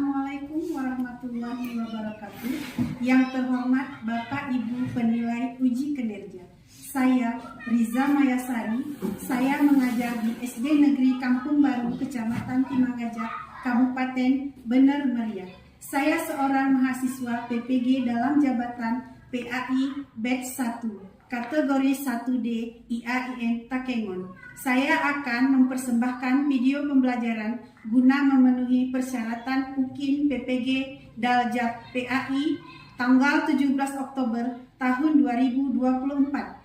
Assalamualaikum warahmatullahi wabarakatuh. Yang terhormat Bapak Ibu penilai uji kinerja, saya Riza Mayasari. Saya mengajar di SD Negeri Kampung Baru, Kecamatan Timangajak, Kabupaten Bener Meriah. Saya seorang mahasiswa PPG dalam jabatan PAI Batch 1, kategori 1D IAIN Takengon. Saya akan mempersembahkan video pembelajaran guna memenuhi persyaratan UKIN PPG Daljab PAI tanggal 17 Oktober tahun 2024.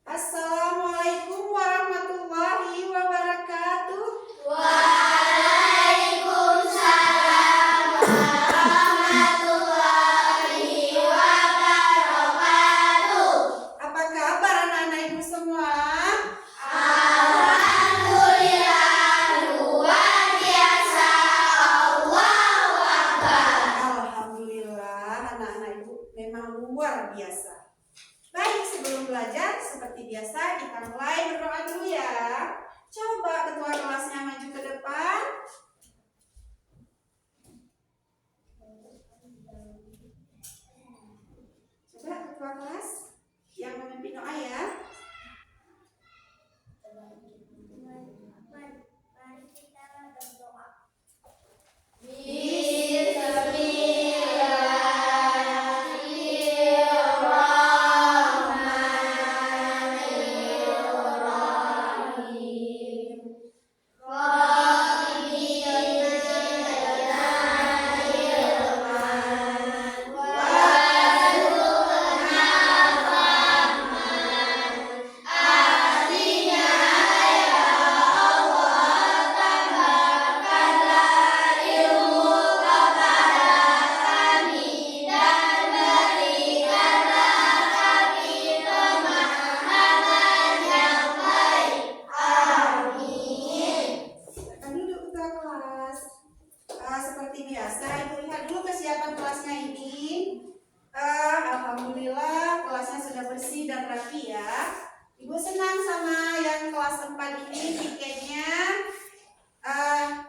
Assalamualaikum warahmatullahi wabarakatuh. Waalaikumsalam warahmatullahi wabarakatuh. Apa kabar anak-anak ibu semua? Alhamdulillah luar biasa. Allahu Akbar. Alhamdulillah anak-anak ibu memang luar biasa. Baik, sebelum belajar seperti biasa kita mulai berdoa dulu ya. Coba ketua kelasnya maju ke depan. Coba ketua kelas yang memimpin doa ya. Mari kita berdoa. Seperti biasa, Ibu lihat dulu kesiapan kelasnya ini. Alhamdulillah kelasnya sudah bersih dan rapi ya. Ibu senang sama yang kelas 4 ini tiketnya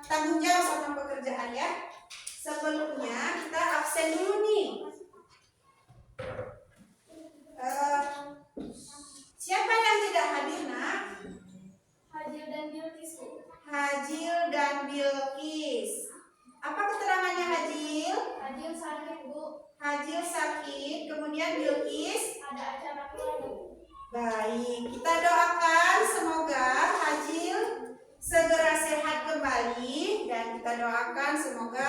tanggung jawab sama pekerjaan ya. Sebelumnya kita absen dulu nih. Siapa yang tidak hadir nak? Hajil dan Bilqis, Bu. Hajil dan Bilqis. Apa keterangannya Hajil? Hajil sakit, Bu. Hajil sakit, kemudian Bilqis Ada acara keluarga, Bu. baik. Kita doakan semoga Hajil segera sehat kembali dan kita doakan semoga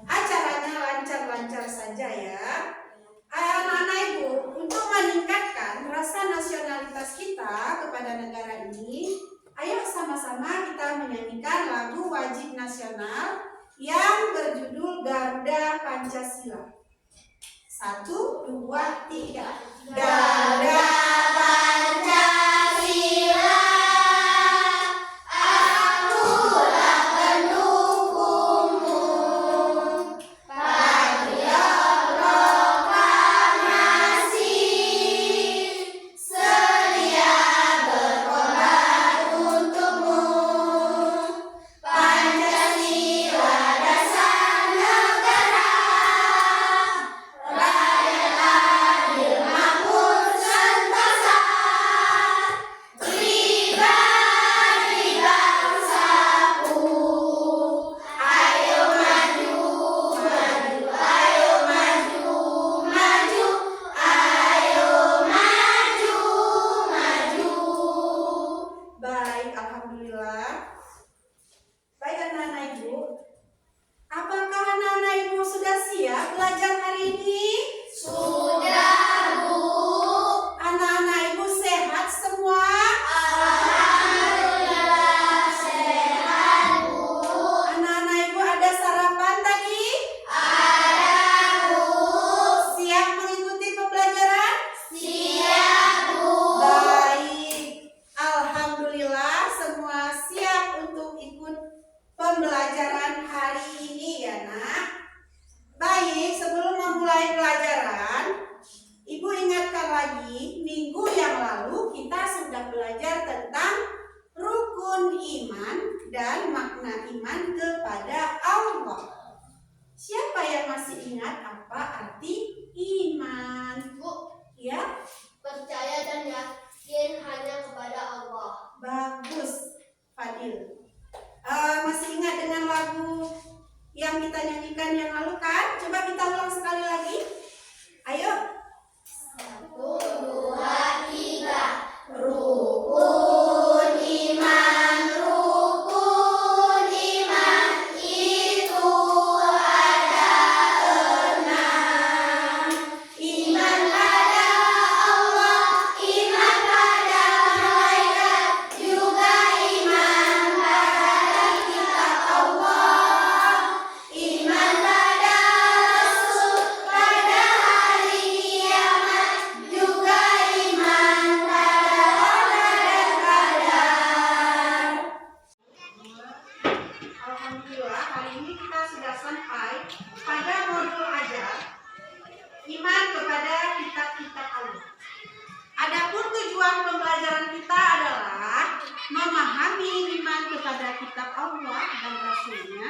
acaranya lancar-lancar saja ya. Anak-anak ibu, untuk meningkatkan rasa nasionalitas kita kepada negara ini, ayo sama-sama kita menyanyikan lagu wajib nasional yang berjudul Garuda Pancasila. 1, 2, 3. Garuda Pancasila, Akulah pendukungmu. Patriot proklamasi, sedia berkorban untukmu. Pancasila dasar negara, rakyat adil makmur sentosa. pembelajaran hari ini ya nak. Baik, sebelum memulai pelajaran, Ibu ingatkan lagi, minggu yang lalu kita sudah belajar tentang rukun iman dan makna iman kepada Allah. Siapa yang masih ingat apa arti iman? Bu, Ya, percaya dan yakin hanya kepada Allah. bagus, Fadil. Masih ingat dengan lagu yang kita nyanyikan yang lalu kan? Coba kita ulang sekali lagi. Ayo. 1, 2, 3. Rukun iman, rukun iman itu ada 6. Iman pada Allah, iman pada malaikat, juga iman pada kitab Allah, iman pada Rasul, pada hari kiamat, juga iman pada qadar. Alhamdulillah, hari ini kita sudah sampai pada modul ajar iman kepada kitab-kitab Allah. Adapun tujuan pembelajaran kita adalah memahami iman kepada kitab Allah dan Rasul-Nya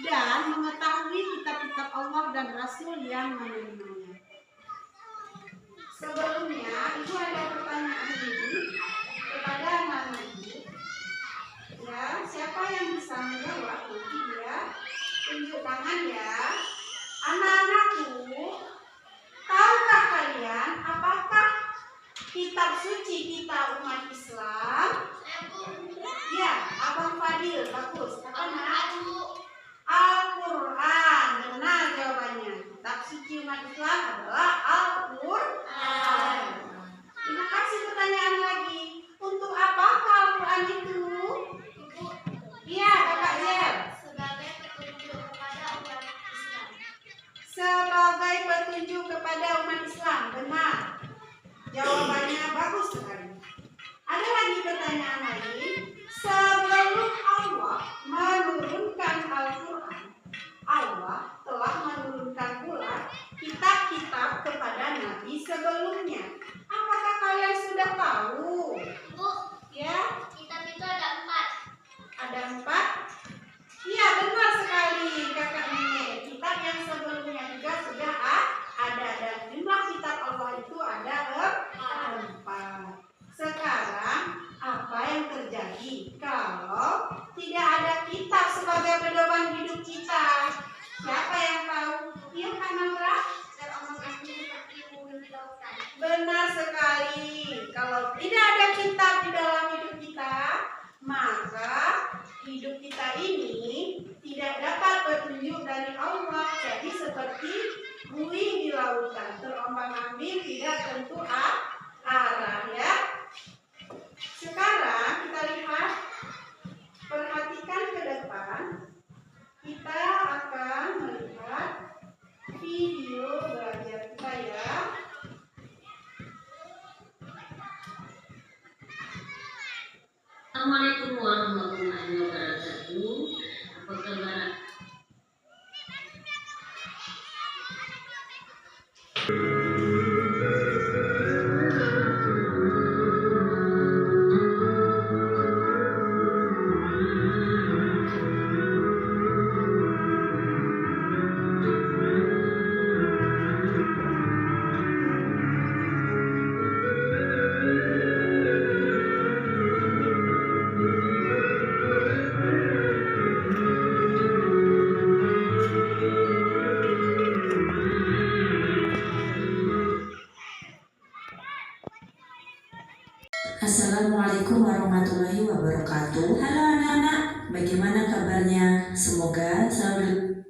dan mengetahui kitab-kitab Allah dan Rasul yang menerimanya. Sebelumnya, Ibu ada pertanyaan ini kepada anak-anak Ibu. Ya, siapa yang bisa menjawab nanti dia tunjuk tangan ya. Anak-anakku, tahukah kalian apakah kitab suci kita umat Islam? Ya, Abang Fadil, bagus. Apa nak? Al-Quran. Benar jawabannya. Kitab suci umat Islam adalah Al-Quran. Terima kasih. Pertanyaan lagi. Untuk apakah Al-Quran itu? Iya, Kakak Zel. Sebagai petunjuk kepada umat Islam. Sebagai petunjuk kepada umat Islam. Benar. Jawabannya bagus sekali. Ada lagi pertanyaan lain. Sebelum Allah menurunkan Al-Quran, Allah telah menurunkan pula kitab-kitab kepada Nabi sebelumnya. Apakah kalian sudah tahu? Bu, Ya, kitab itu ada 4. ada 4. Iya, benar sekali Kakak Nenek. Kitab yang sebelumnya juga sudah ada dan jumlah kitab Allah itu ada 4. Sekarang apa yang terjadi kalau tidak ada kitab sebagai pedoman hidup kita? Siapa yang tahu? Iya, Kak Naura? Benar sekali. Kalau tidak ada kitab di dalam hidup kita, maka hidup kita ini tidak dapat petunjuk dari Allah. Jadi seperti buih di lautan, terombang-ambing, tidak tentu arah ya. Sekarang kita lihat, perhatikan ke depan. Kita akan melihat video belajar kita ya. Assalamualaikum warahmatullahi wabarakatuh. Apa kabar? Assalamualaikum warahmatullahi wabarakatuh. Halo anak-anak, bagaimana kabarnya? Semoga selalu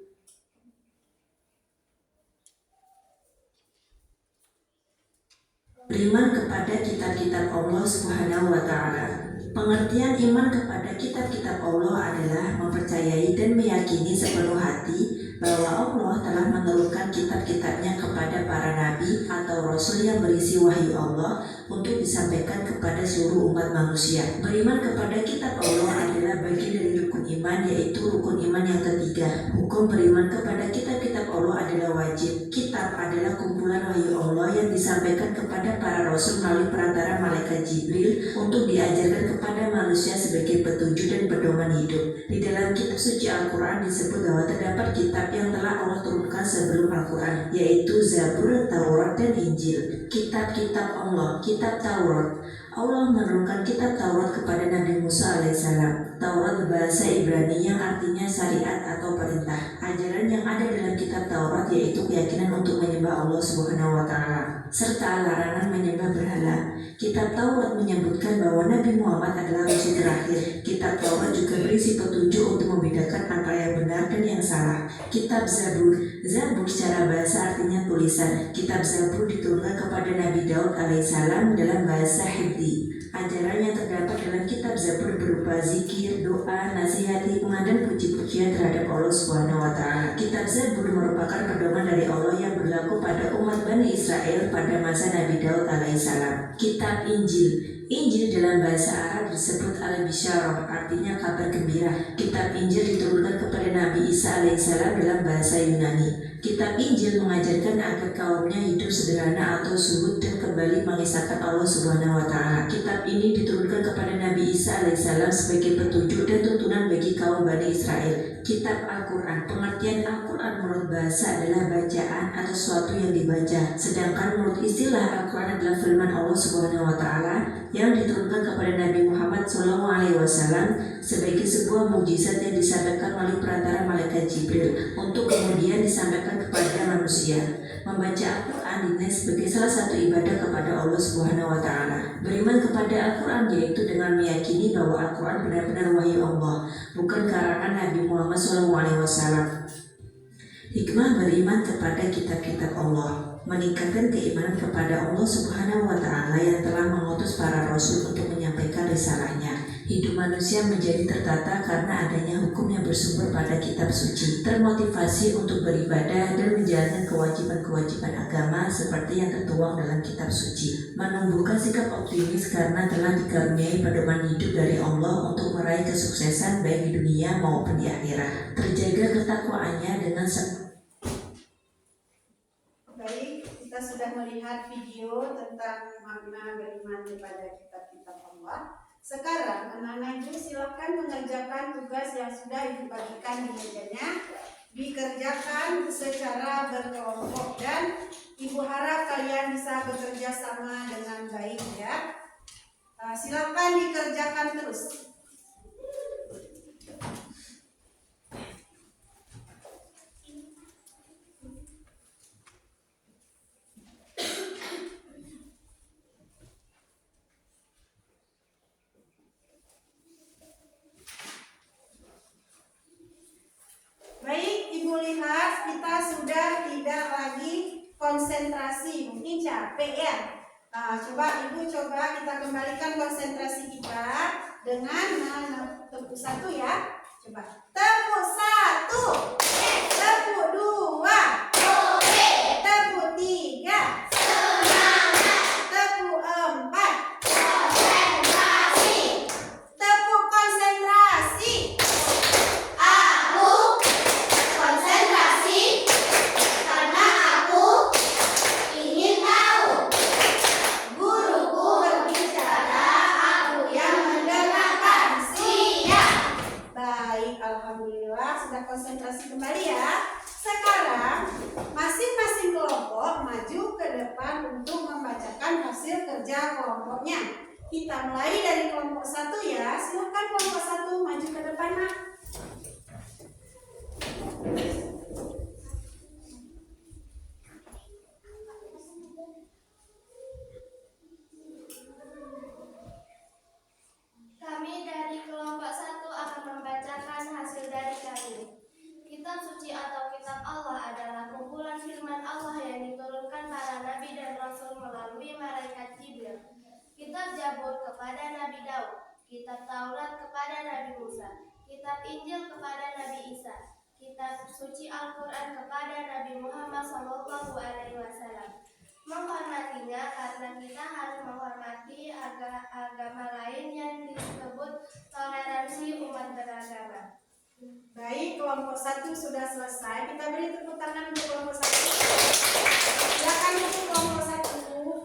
beriman kepada kitab-kitab Allah Subhanahu wa Ta'ala. Pengertian iman kepada kitab-kitab Allah adalah mempercayai dan meyakini sepenuh hati bahwa Allah telah menurunkan kitab-kitabnya kepada para nabi atau rasul yang berisi wahyu Allah untuk disampaikan kepada seluruh umat manusia. Beriman kepada kitab Allah adalah bagian dari rukun beriman, yaitu rukun iman yang ketiga. Hukum beriman kepada kitab-kitab Allah adalah wajib. Kitab adalah kumpulan wahyu Allah yang disampaikan kepada para rasul melalui perantara malaikat Jibril untuk diajarkan kepada manusia sebagai petunjuk dan pedoman hidup. Di dalam kitab suci Al-Quran disebut bahwa terdapat kitab yang telah Allah turunkan sebelum Al-Quran, yaitu Zabur, Taurat, dan Injil. Kitab-kitab Allah, kitab Taurat. Allah menurunkan kitab Taurat kepada Nabi Musa alaihissalam. Taurat berbahasa Ibrani yang artinya syariat atau perintah. Ajaran yang ada dalam kitab Taurat yaitu keyakinan untuk menyembah Allah Subhanahu wa Ta'ala serta larangan menyembah berhala. Kitab Taurat menyebutkan bahwa Nabi Muhammad adalah rasul terakhir. Kitab Taurat juga berisi petunjuk untuk membedakan antara yang benar dan yang salah. Kitab Zabur. Zabur secara bahasa artinya tulisan. Kitab Zabur diturunkan kepada Nabi Daud alaihissalam dalam bahasa Hebrew. Ajaran yang terdapat dalam kitab Zabur berupa zikir, doa, nasihat, hikmah, dan puji-pujian terhadap Allah Subhanahu wa Ta'ala. Kitab Zabur merupakan pedoman dari Allah yang berlaku pada umat Bani Israel pada masa Nabi Daud alaihissalam. Kitab Injil. Injil dalam bahasa Arab disebut al-bisyarah, artinya kabar gembira. Kitab Injil diturunkan kepada Nabi Isa alaihissalam dalam bahasa Yunani. Kitab Injil mengajarkan agar kaumnya hidup sederhana atau zuhud dan kembali mengisahkan Allah Subhanahu wa Ta'ala. Kitab ini diturunkan kepada Nabi Isa alaihissalam sebagai petunjuk dan tuntunan bagi kaum Bani Israel. Kitab Al-Quran. Pengertian Al-Quran menurut bahasa adalah bacaan atau sesuatu yang dibaca. Sedangkan menurut istilah Al-Quran adalah firman Allah Subhanahu wa Ta'ala yang diturunkan kepada Nabi Muhammad SAW sebagai sebuah mukjizat yang disampaikan melalui perantara malaikat Jibril untuk kemudian disampaikan kepada manusia. Membaca Al-Quran dinilai sebagai salah satu ibadah kepada Allah Subhanahu wa Ta'ala. Beriman kepada Al-Quran yaitu dengan meyakini bahwa Al-Quran benar-benar wahyu Allah, bukan karangan Nabi Muhammad SAW. Hikmah beriman kepada kitab-kitab Allah. Meningkatkan keimanan kepada Allah Subhanahu wa Ta'ala yang telah mengutus para rasul untuk menyampaikan risalahnya. Hidup manusia menjadi tertata karena adanya hukum yang bersumber pada kitab suci. Termotivasi untuk beribadah dan menjalankan kewajiban-kewajiban agama seperti yang tertuang dalam kitab suci. Menumbuhkan sikap optimis karena telah dikaruniai pedoman hidup dari Allah untuk meraih kesuksesan baik di dunia maupun di akhirat. Terjaga ketakwaannya dengan Baik, kita sudah melihat video tentang makna beriman kepada kitab-kitab Allah. Sekarang anak-anak Ibu silakan mengerjakan tugas yang sudah Ibu bagikan di mejanya. Dikerjakan secara berkelompok dan Ibu harap kalian bisa bekerja sama dengan baik ya. Silakan dikerjakan terus. Baik, Ibu lihat kita sudah tidak lagi konsentrasi, mungkin capek ya. Coba kita kembalikan konsentrasi kita dengan tepuk satu ya. Coba tepuk satu, tepuk dua, tepuk tiga, tepuk empat, tepuk konsentrasi. Konsentrasi karena aku ingin tahu. Guruku berbicara, aku yang mendengarkan. Siap. Baik, alhamdulillah sudah konsentrasi kembali ya. Sekarang masing-masing kelompok maju ke depan untuk membacakan hasil kerja kelompoknya. Kita mulai dari kelompok satu ya. Silakan kelompok satu maju ke depan, Nak. Kami dari kelompok 1 akan membacakan hasil dari kami. Kitab suci atau kitab Allah adalah kumpulan firman Allah yang diturunkan para nabi dan rasul melalui malaikat Jibril. Kitab Zabur kepada Nabi Daud, kitab Taurat kepada Nabi Musa, kitab Injil kepada Nabi Isa, kitab suci Al-Quran kepada Nabi Muhammad SAW. Menghormatinya karena kita harus menghormati agama lain yang disebut toleransi umat beragama. Baik, kelompok 1 sudah selesai. Kita beri tepuk tangan untuk kelompok 1. Silakan untuk kelompok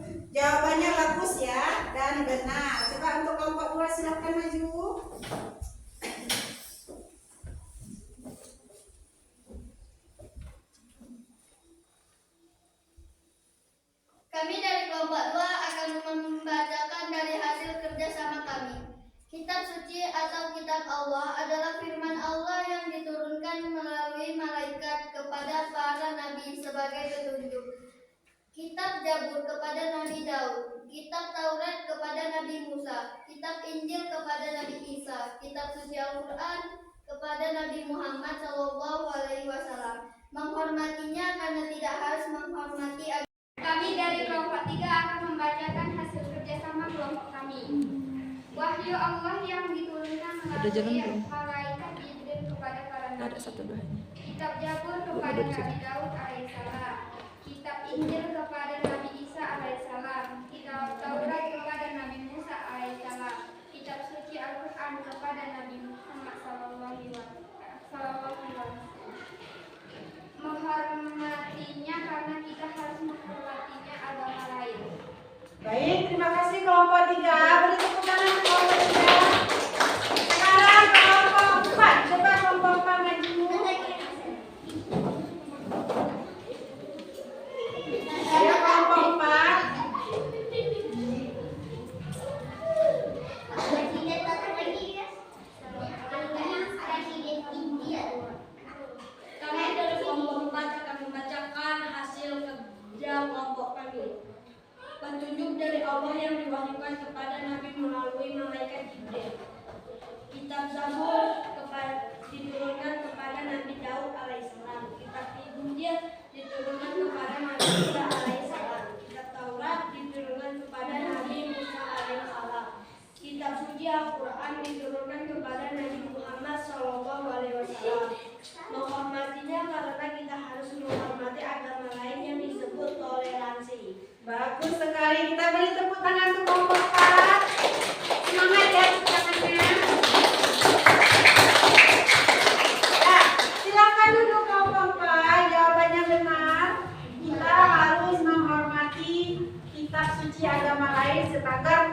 1. Jawabannya bagus ya dan benar. Coba untuk kelompok 2 silakan maju. Kami dari kelompok 2 akan membacakan dari hasil kerjasama kami. Kitab suci atau kitab Allah adalah firman Allah yang diturunkan melalui malaikat kepada para nabi sebagai petunjuk. Kitab Zabur kepada Nabi Daud, kitab Taurat kepada Nabi Musa, kitab Injil kepada Nabi Isa, kitab suci Al-Quran kepada Nabi Muhammad SAW. Menghormatinya karena tidak harus menghormati agama. Kami dari kelompok 3 akan membacakan hasil kerjasama kelompok kami. Wahyu Allah yang diturunkan melalui malaikat Jibril kepada para nabi. Kitab Zabur kepada Nabi Daud alaihissalam. Kitab Injil kepada Nabi Isa alaihissalam. Kitab Taurat kepada Nabi Musa alaihissalam. Kitab suci Al-Quran kepada Nabi Muhammad SAW. Menghormatinya karena kita harus menghormatinya agama lain. Baik, terima kasih kelompok 3. Beri tepuk tangan untuk kelompok 3. Sekarang kelompok 4. Coba kelompok 4 maju. Ayo kelompok 4. Kami dari kelompok 4 akan membacakan hasil kerja kelompok kami. Petunjuk dari Allah yang diwahyukan kepada Nabi melalui malaikat Jibril. Kitab Zabur diturunkan kepada Nabi Daud alaihissalam. Kitab Injil diturunkan kepada Nabi Isa alaihissalam. Kitab Taurat diturunkan kepada Nabi Musa alaihissalam. Kitab suci Al-Quran diturunkan kepada Nabi Muhammad SAW. Menghormatinya karena kita harus menghormati agama lain yang disebut toleransi. Bagus sekali. Kita beri tepuk tangan untuk kelompok 4. Semangat ya tepuk tangannya. Ya, silakan duduk kelompok 4. Jawabannya benar. Kita harus menghormati kitab suci agama lain sebagai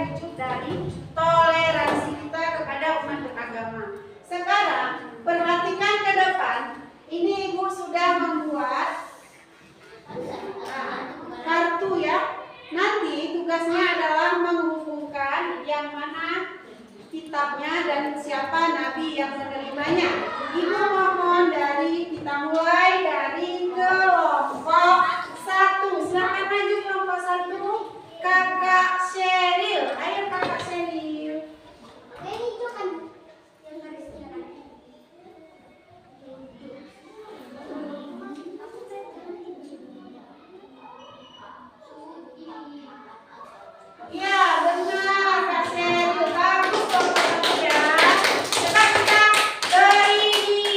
wujud dari toleransi kita kepada umat beragama. Sekarang perhatikan ke depan. Ini Ibu sudah membuat kartu ya. Nanti tugasnya adalah menghubungkan yang mana kitabnya dan siapa nabi yang menerimanya. Ibu mohon kita mulai dari kelompok 1. Silakan maju kelompok 1. Kakak Sheryl. Ayo Kakak Sheryl. Ya benar Kak Sheryl, bagus kelompok 1 ya. Coba kita beri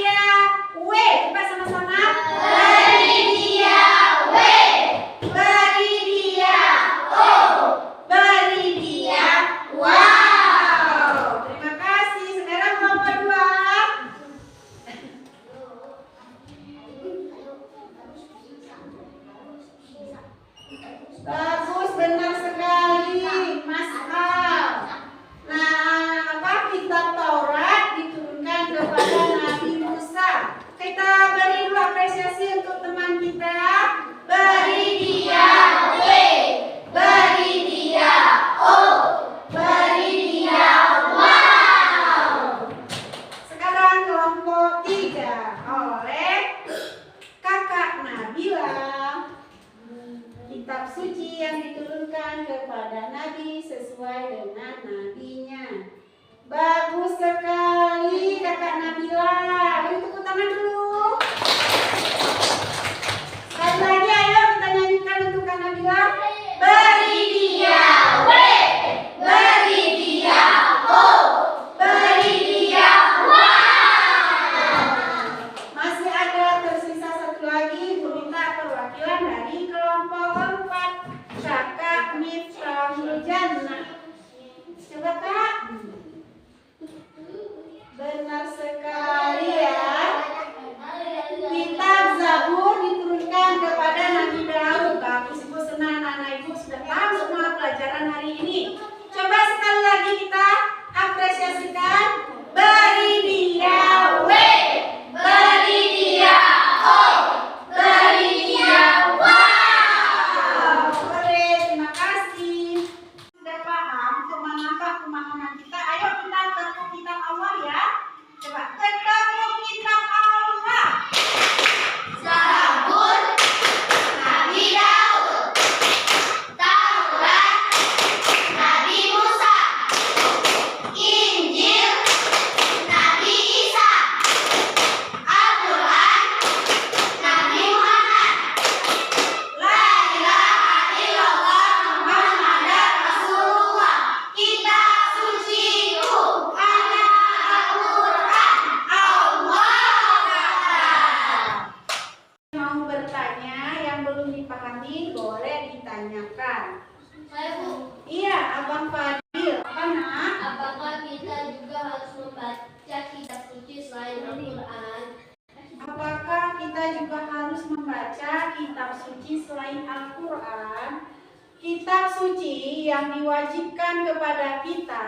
juga harus membaca kitab suci selain Al-Quran. Kitab suci yang diwajibkan kepada kita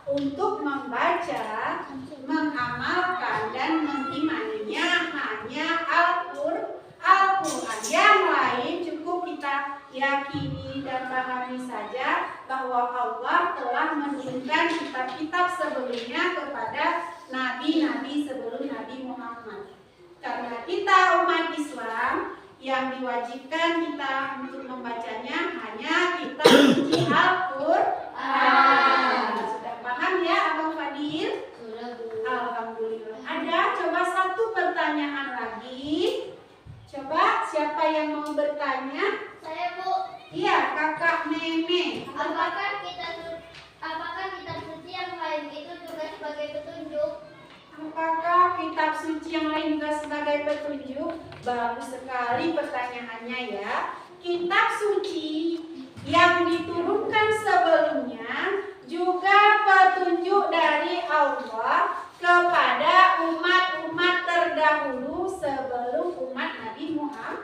untuk membaca, mengamalkan, dan mengimaninya hanya Al-Quran. Yang lain cukup kita yakini dan pahami saja bahwa Allah telah menurunkan kitab-kitab sebelumnya kepada nabi-nabi sebelum Nabi Muhammad. Karena kita umat Islam yang diwajibkan kita untuk membacanya hanya kitab suci Al-Quran. Sudah paham ya Abang Fadil? Alhamdulillah. Ada coba satu pertanyaan lagi. Coba siapa yang mau bertanya? Saya, Bu. Iya, Kakak Meme. Apakah kitab suci yang lain itu juga sebagai petunjuk? Apakah kitab suci yang lain juga sebagai petunjuk? Bagus sekali pertanyaannya ya. Kitab suci yang diturunkan sebelumnya juga petunjuk dari Allah kepada umat-umat terdahulu sebelum umat Nabi Muhammad.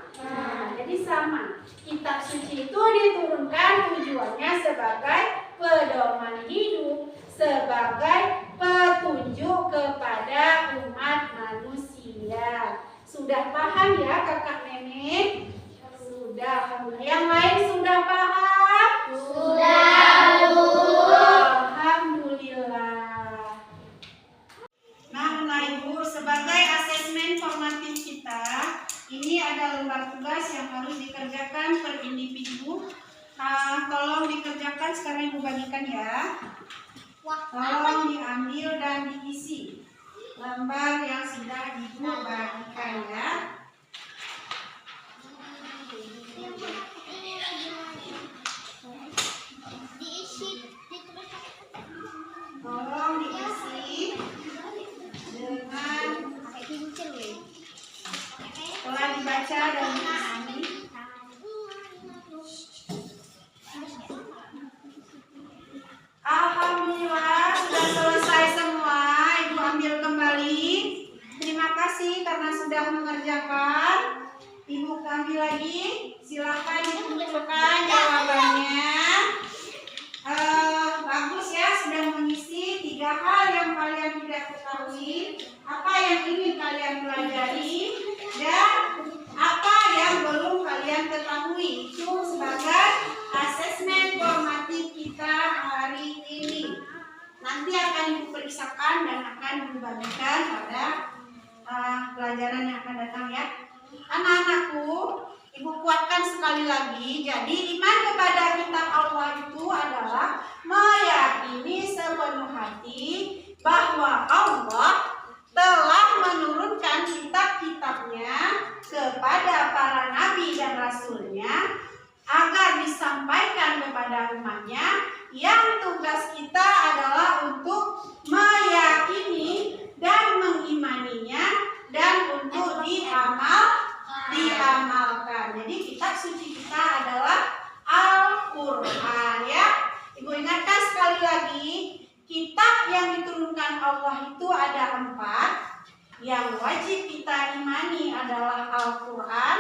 Jadi sama. Kitab suci itu diturunkan tujuannya sebagai pedoman hidup, sebagai petunjuk kepada umat manusia. Sudah paham ya Kakak Nenek? Sudah. Yang lain sudah paham? Sudah, Bu. Alhamdulillah. Nah Ibu, sebagai asesmen formatif kita, ini ada lembar tugas yang harus dikerjakan per individu. Tolong dikerjakan sekarang Ibu bagikan ya. Tolong diambil dan diisi lembar yang sudah Ibu bagikan ya. Tolong diisi dengan telah dibaca dan dipahami. Alhamdulillah sudah selesai semua. Ibu ambil kembali. Terima kasih karena sudah mengerjakan. Ibu ambil lagi. Silakan dikumpulkan jawabannya. Bagus ya, sudah mengisi 3 hal yang kalian tidak ketahui, apa yang ingin kalian pelajari, dan apa yang belum kalian ketahui. Itu sebagai asesmen formatif kita hari ini. Nanti akan Ibu periksakan dan akan dibagikan pada pelajaran yang akan datang ya. Anak-anakku, Ibu kuatkan sekali lagi. Jadi iman kepada kitab Allah itu adalah meyakini sepenuh hati bahwa Allah telah menurunkan kitab-kitabnya kepada para nabi dan rasulnya agar disampaikan kepada umatnya, yang tugas kita adalah untuk meyakini dan mengimaninya dan untuk diamalkan. Jadi kitab suci kita adalah Al-Quran ya. Ibu ingatkan sekali lagi, kitab yang diturunkan Allah itu ada 4. Yang wajib kita imani adalah Al-Quran,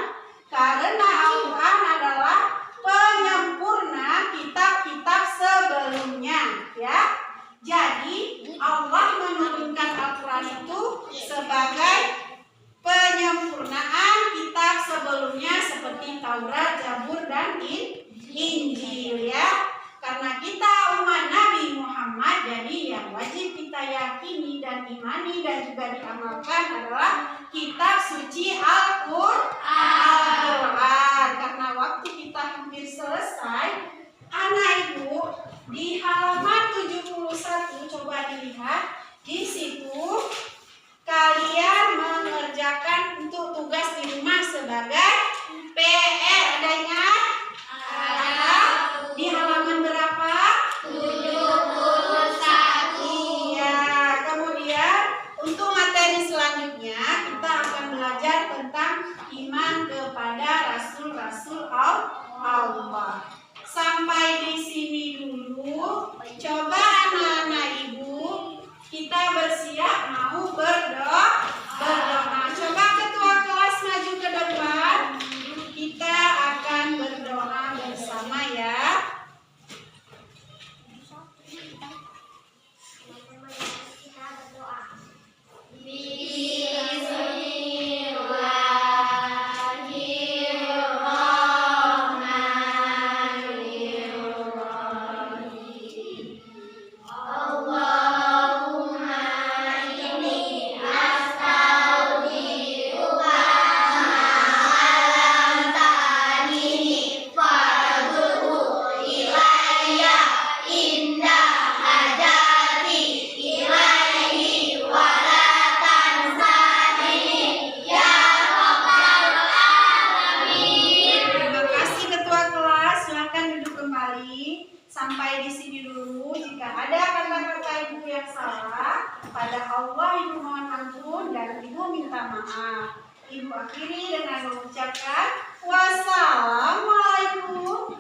karena Al-Quran adalah penyempurna kitab-kitab sebelumnya ya. Jadi Allah menurunkan Al-Quran itu sebagai penyempurnaan kitab sebelumnya seperti Taurat, Zabur, dan Injil ya. Karena kita umat Nabi Muhammad, jadi yang wajib kita yakini dan imani dan juga diamalkan adalah kitab suci Al-Quran. Karena waktu kita hampir selesai, anak ibu di halaman 71 coba dilihat, di situ kalian mengerjakan untuk tugas di rumah sebagai PR. Ada ingat? Di halaman berapa? 71. Iya. Kemudian untuk materi selanjutnya kita akan belajar tentang iman kepada rasul-rasul Allah. Sampai di sini dulu. Coba anak-anak ibu, kita bersiap mau berdoa. Coba ketua kelas maju ke Sampai di sini dulu. Jika ada kata-kata Ibu yang salah, pada Allah Ibu mohon ampun dan Ibu minta maaf. Ibu akhiri dengan mengucapkan wassalamualaikum